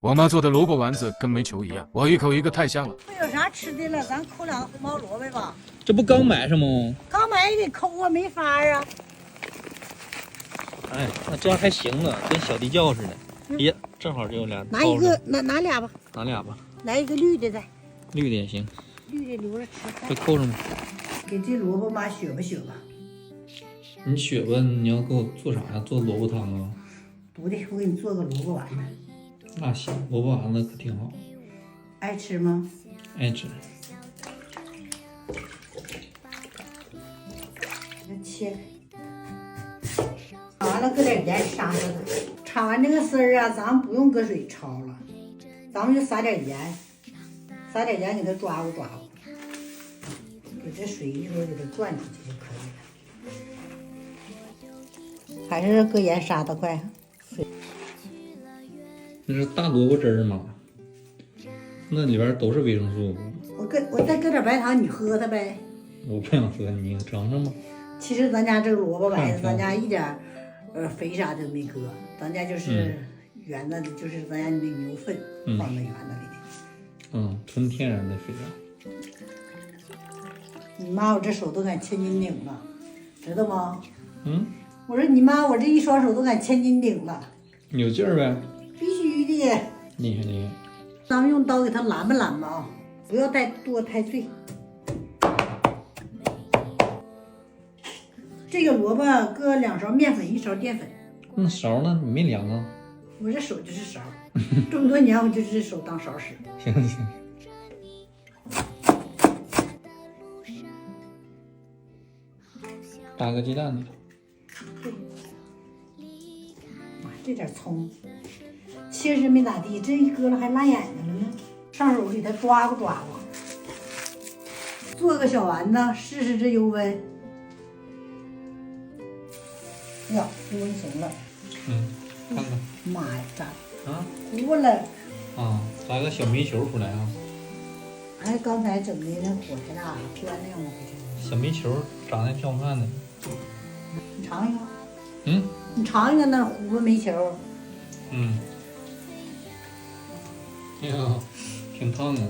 我妈做的萝卜丸子跟煤球一样，我一口一个太香了。没有啥吃的了，咱抠两个红毛萝卜吧。这不刚买是吗？刚买也得抠啊，没法啊。哎，那这样还行啊，跟小地窖似的。耶，正好就有俩。拿一个，拿俩吧。拿俩吧。来一个绿的再。绿的也行。绿的留着吃。这扣上吧。给这萝卜妈削吧削吧。你削吧，你要给我做啥呀？做萝卜汤啊？不的，我给你做个萝卜丸子。那行，萝卜丸子可挺好。爱吃吗？爱吃。给它切开。完了，搁点盐撒上它。炒完这个丝儿啊，咱们不用搁水焯了，咱们就撒点盐，撒点盐给它抓咕抓咕，给这水一会儿给它转出去就可以了。还是搁盐撒的快。那是大萝卜汁儿吗？那里边都是维生素。我再搁点白糖，你喝它呗。我不想喝，你尝尝吧。其实咱家这个萝卜丸子，咱家一点肥啥都没搁，咱家就是圆的，就是咱家那牛粪放在圆的里的。纯天然的肥料。你妈，我这手都敢千斤顶了，知道吗？我说你妈，我这一双手都敢千斤顶了。有劲儿呗。必须的。厉害厉害。咱们用刀给它拦吧拦吧啊，不要剁太碎。这个萝卜搁2勺面粉，1勺淀粉。那勺呢？你没量啊？我这手就是勺，这么多年我就这手当勺使。行行。打个鸡蛋里头。这点葱，切实没咋地，这一搁了还辣眼睛了呢。上手给它抓咕抓咕。做个小丸子，试试这油温。呀，油温行了。看看。妈呀，咋啊？糊了。啊，炸个小煤球出来啊！哎，刚才整的那火太大了，端那样回去。小煤球长得挺好看的。你尝一个。你尝一个那糊吧煤球。哎呀，挺烫的，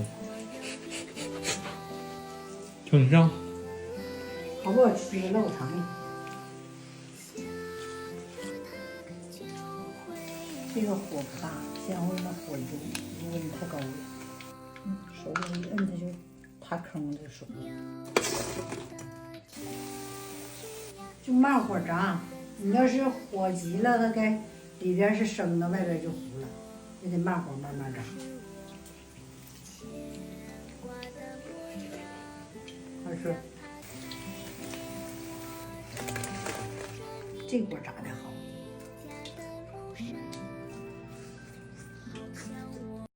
挺香。好不好吃？让我尝一个。这个火不大，先会那火油温太高了。手里一摁它就塌坑了，手就慢火炸。你要是火急了，它该里边是生的，外边就糊了，也得慢火慢慢炸。好吃，这锅炸的好。